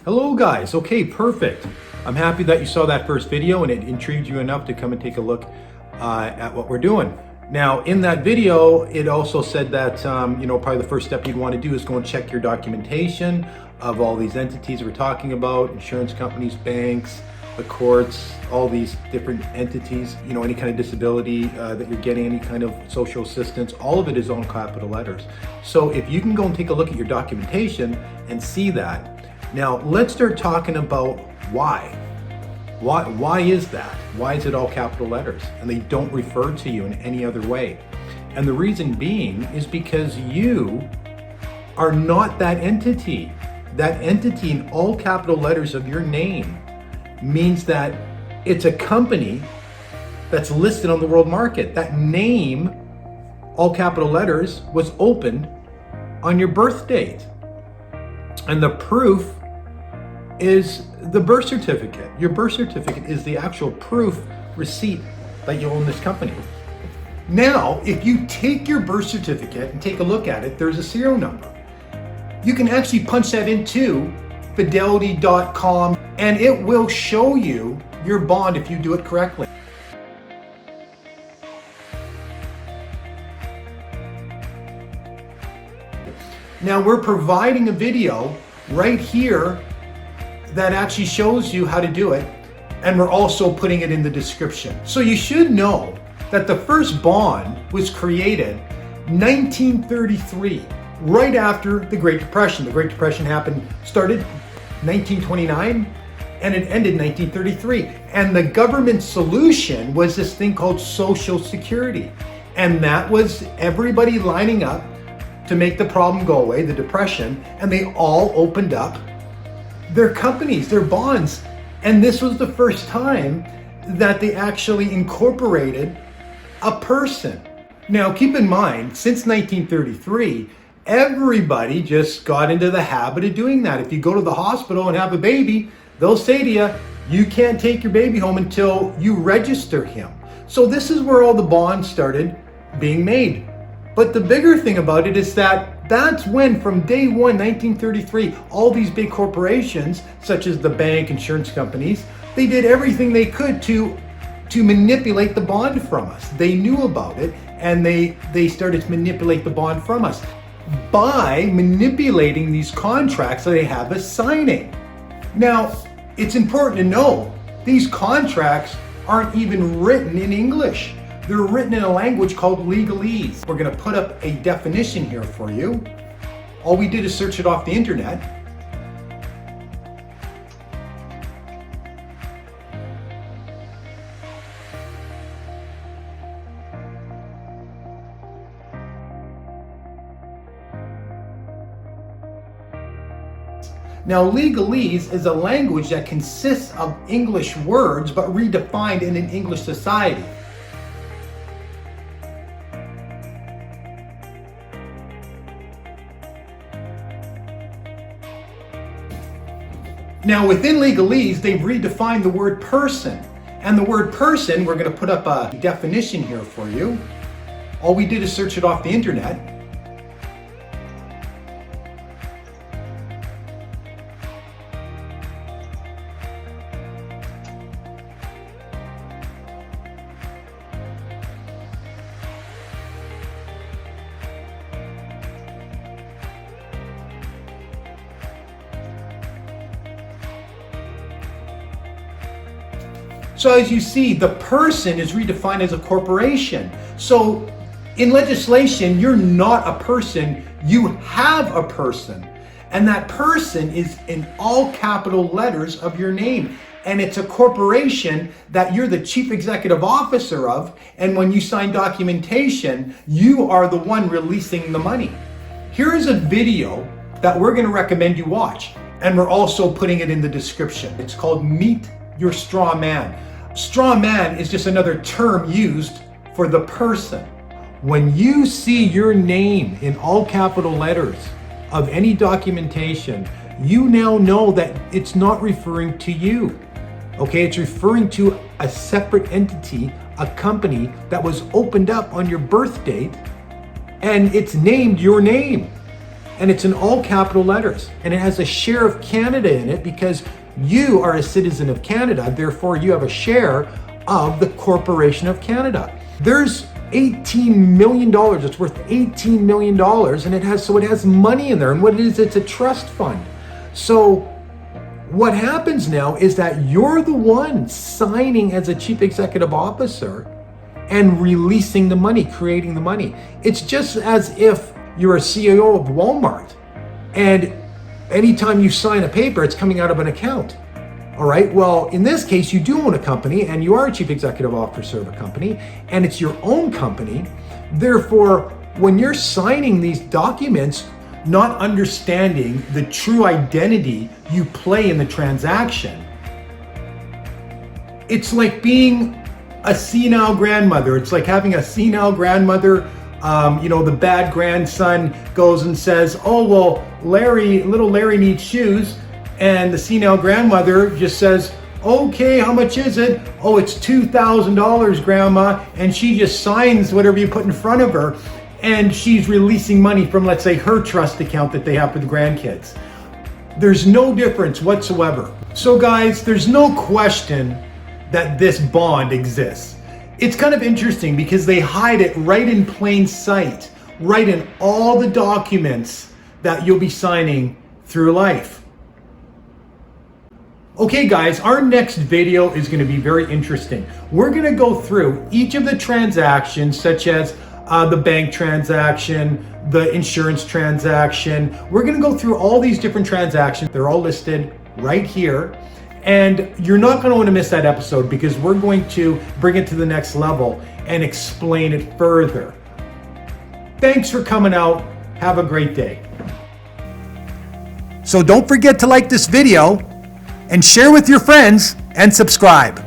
Hello guys, okay, perfect. I'm happy that you saw that first video and it intrigued you enough to come and take a look at what we're doing. Now in that video, it also said that probably the first step you'd want to do is go and check your documentation of all these entities we're talking about, insurance companies, banks, the courts, all these different entities, any kind of disability that you're getting, any kind of social assistance, all of it is on capital letters. So if you can go and take a look at your documentation and see that. Now let's start talking about why. Why is that? Why is it all capital letters and they don't refer to you in any other way? And the reason being is because you are not that entity. That entity in all capital letters of your name means that it's a company that's listed on the world market. That name, all capital letters, was opened on your birth date. And the proof is the birth certificate. Your birth certificate is the actual proof receipt that you own this company. Now, if you take your birth certificate and take a look at it, there's a serial number. You can actually punch that into fidelity.com and it will show you your bond if you do it correctly. Now we're providing a video right here that actually shows you how to do it, and we're also putting it in the description. So you should know that the first bond was created 1933, right after the Great Depression. The Great Depression started 1929 and it ended 1933. And the government solution was this thing called Social Security. And that was everybody lining up to make the problem go away, the Depression, and they all opened up their companies, their bonds. And this was the first time that they actually incorporated a person. Now keep in mind, since 1933, everybody just got into the habit of doing that. If you go to the hospital and have a baby, they'll say to you, you can't take your baby home until you register him. So this is where all the bonds started being made. But the bigger thing about it is that's when, from day one, 1933, all these big corporations, such as the bank, insurance companies, they did everything they could to manipulate the bond from us. They knew about it and they started to manipulate the bond from us by manipulating these contracts that they have us signing. Now, it's important to know these contracts aren't even written in English. They're written in a language called legalese. We're gonna put up a definition here for you. All we did is search it off the internet. Now, legalese is a language that consists of English words, but redefined in an English society. Now within legalese, they've redefined the word person. And the word person, we're gonna put up a definition here for you. All we did is search it off the internet. So as you see, the person is redefined as a corporation. So in legislation, you're not a person, you have a person. And that person is in all capital letters of your name. And it's a corporation that you're the chief executive officer of. And when you sign documentation, you are the one releasing the money. Here is a video that we're gonna recommend you watch. And we're also putting it in the description. It's called Meet Your Straw Man. Straw man is just another term used for the person. When you see your name in all capital letters of any documentation, you now know that it's not referring to you. Okay, it's referring to a separate entity, a company that was opened up on your birth date, and it's named your name. and it's in all capital letters, and it has a share of Canada in it because you are a citizen of Canada, therefore you have a share of the Corporation of Canada. There's $18 million, it's worth $18 million, and it has money in there, and what it is, it's a trust fund. So what happens now is that you're the one signing as a chief executive officer and releasing the money, creating the money. It's just as if you're a CEO of Walmart, and anytime you sign a paper, it's coming out of an account. All right, well, in this case, you do own a company and you are a chief executive officer of a company, and it's your own company. Therefore, when you're signing these documents, not understanding the true identity you play in the transaction, it's like being a senile grandmother. It's like having a senile grandmother. The bad grandson goes and says, oh, well, little Larry needs shoes. And the senile grandmother just says, okay, how much is it? Oh, it's $2,000, Grandma. And she just signs whatever you put in front of her. And she's releasing money from, let's say, her trust account that they have for the grandkids. There's no difference whatsoever. So guys, there's no question that this bond exists. It's kind of interesting because they hide it right in plain sight, right in all the documents that you'll be signing through life. Okay guys, our next video is going to be very interesting. We're going to go through each of the transactions, such as the bank transaction, the insurance transaction. We're going to go through all these different transactions. They're all listed right here. And you're not going to want to miss that episode because we're going to bring it to the next level and explain it further. Thanks for coming out. Have a great day. So don't forget to like this video and share with your friends and subscribe.